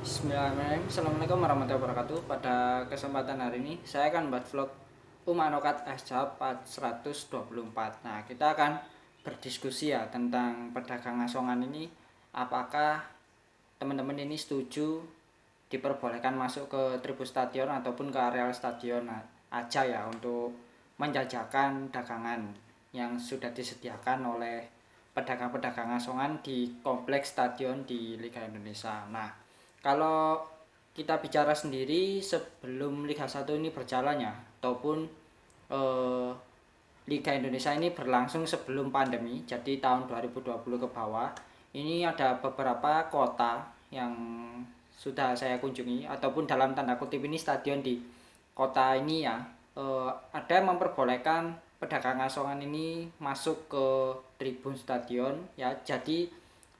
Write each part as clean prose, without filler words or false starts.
Bismillahirrahmanirrahim. Assalamualaikum warahmatullahi wabarakatuh. Pada kesempatan hari ini saya akan buat vlog Umanokat Asjab 124. Nah, kita akan berdiskusi ya tentang pedagang asongan ini. Apakah teman-teman ini setuju diperbolehkan masuk ke tribun stadion ataupun ke areal stadion aja ya untuk menjajakan dagangan yang sudah disediakan oleh pedagang-pedagang asongan di kompleks stadion di Liga Indonesia. Nah, kalau kita bicara sendiri sebelum Liga 1 ini berjalan ya, ataupun eh, Liga Indonesia ini berlangsung sebelum pandemi, jadi tahun 2020 ke bawah. Ini ada beberapa kota yang sudah saya kunjungi, ataupun dalam tanda kutip ini stadion di kota ini ya, ada yang memperbolehkan pedagang asongan ini masuk ke tribun stadion ya, jadi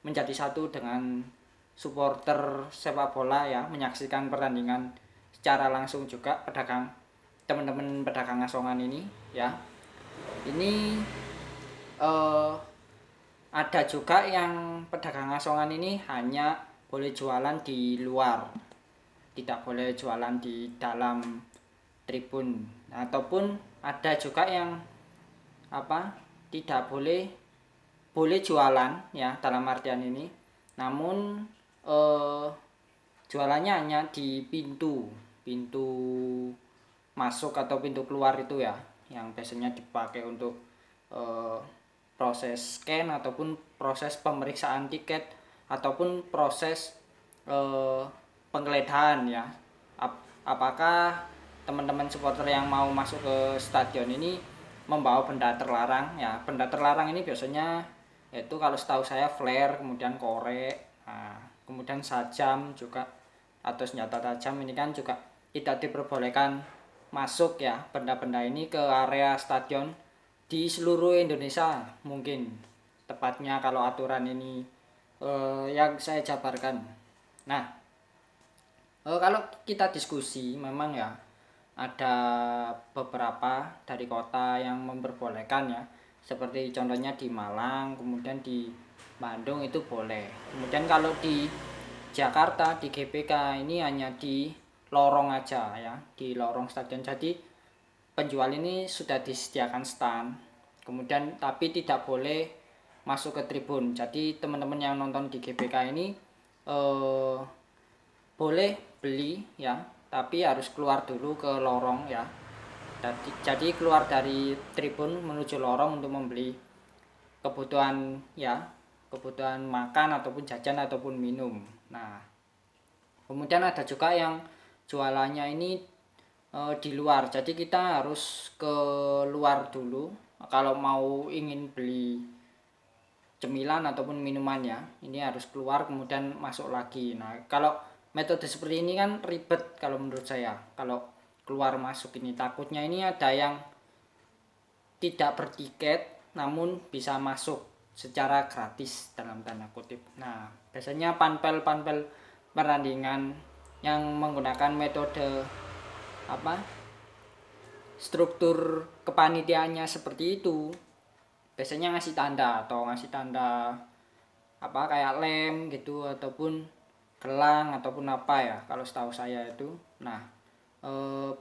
menjadi satu dengan supporter sepak bola ya, menyaksikan pertandingan secara langsung juga teman-teman pedagang asongan ini ya. Ini eh, ada juga yang pedagang asongan ini hanya boleh jualan di luar, tidak boleh jualan di dalam tribun, ataupun ada juga yang apa, tidak boleh boleh jualan ya dalam artian ini, namun eh, jualannya hanya di pintu pintu masuk atau pintu keluar itu ya, yang biasanya dipakai untuk eh, proses scan ataupun proses pemeriksaan tiket ataupun proses eh, penggeledahan ya. Apakah teman-teman supporter yang mau masuk ke stadion ini membawa benda terlarang ya. Benda terlarang ini biasanya yaitu kalau setahu saya flare, kemudian korek, nah, kemudian sajam juga atau senjata tajam ini kan juga tidak diperbolehkan masuk ya, benda-benda ini ke area stadion di seluruh Indonesia mungkin tepatnya kalau aturan ini yang saya jabarkan. Nah, kalau kita diskusi memang ya ada beberapa dari kota yang memperbolehkan ya, seperti contohnya di Malang, kemudian di Bandung itu boleh. Kemudian kalau di Jakarta di GBK ini hanya di lorong aja ya, di lorong stadion. Jadi penjual ini sudah disediakan stand, kemudian tapi tidak boleh masuk ke tribun. Jadi teman-teman yang nonton di GBK ini eh, boleh beli ya, tapi harus keluar dulu ke lorong ya. Jadi keluar dari tribun menuju lorong untuk membeli kebutuhan ya, kebutuhan makan ataupun jajan ataupun minum. Nah, kemudian ada juga yang jualannya ini di luar. Jadi kita harus ke luar dulu kalau mau ingin beli cemilan ataupun minuman ya. Ini harus keluar kemudian masuk lagi. Nah, kalau metode seperti ini kan ribet kalau menurut saya. Kalau keluar masuk ini takutnya ini ada yang tidak bertiket namun bisa masuk secara gratis dalam tanda kutip. Nah, biasanya panpel-panpel pertandingan yang menggunakan metode apa, struktur kepanitiaannya seperti itu biasanya ngasih tanda apa kayak lem gitu ataupun gelang ataupun apa ya kalau setahu saya itu. Nah,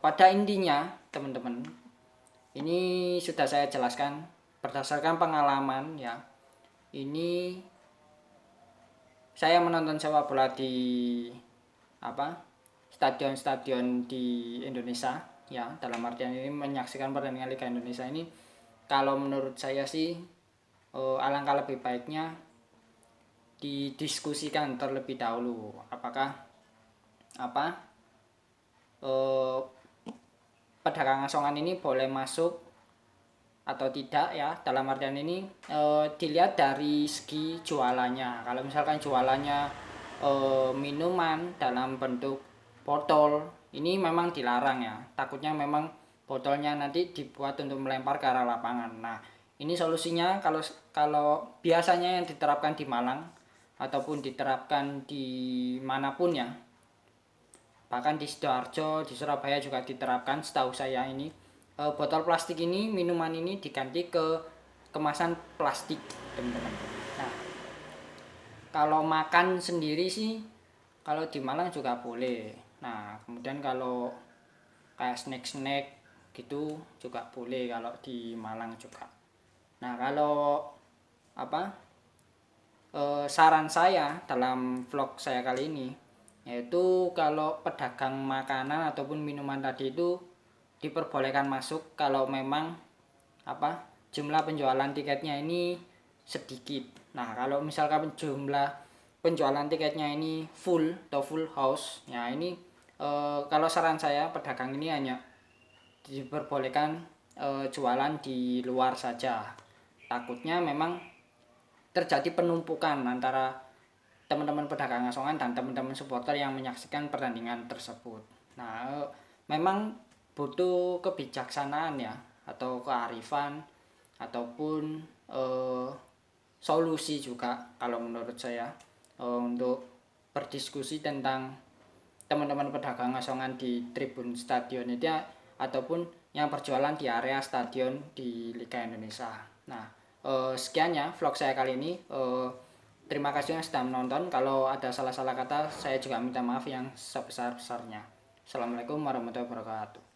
pada intinya teman-teman, ini sudah saya jelaskan berdasarkan pengalaman ya. Ini saya menonton sepak bola di apa, stadion-stadion di Indonesia ya, dalam artian ini menyaksikan pertandingan Liga Indonesia ini. Kalau menurut saya sih alangkah lebih baiknya didiskusikan terlebih dahulu apakah apa eh, pedagang asongan ini boleh masuk atau tidak ya. Dalam artian ini dilihat dari segi jualannya. Kalau misalkan jualannya minuman dalam bentuk botol, ini memang dilarang ya. Takutnya memang botolnya nanti dibuat untuk melempar ke arah lapangan. Nah, ini solusinya kalau kalau biasanya yang diterapkan di Malang ataupun diterapkan di manapun ya, bahkan di Sidoarjo, di Surabaya juga diterapkan setahu saya ini, botol plastik ini, minuman ini diganti ke kemasan plastik teman-teman. Nah, kalau makan sendiri sih, kalau di Malang juga boleh. Nah, kemudian kalau kayak snack-snack gitu juga boleh kalau di Malang juga. Nah, kalau apa saran saya dalam vlog saya kali ini yaitu kalau pedagang makanan ataupun minuman tadi itu diperbolehkan masuk kalau memang jumlah penjualan tiketnya ini sedikit. Nah, kalau misalkan jumlah penjualan tiketnya ini full atau full house, ya ini kalau saran saya pedagang ini hanya diperbolehkan jualan di luar saja. Takutnya memang terjadi penumpukan antara teman-teman pedagang asongan dan teman-teman supporter yang menyaksikan pertandingan tersebut. Nah, memang butuh kebijaksanaan ya atau kearifan ataupun solusi juga kalau menurut saya untuk berdiskusi tentang teman-teman pedagang asongan di tribun stadion itu ya, ataupun yang berjualan di area stadion di Liga Indonesia. Nah, sekian ya vlog saya kali ini. Terima kasih yang sudah menonton. Kalau ada salah-salah kata, saya juga minta maaf yang sebesar-besarnya. Assalamualaikum warahmatullahi wabarakatuh.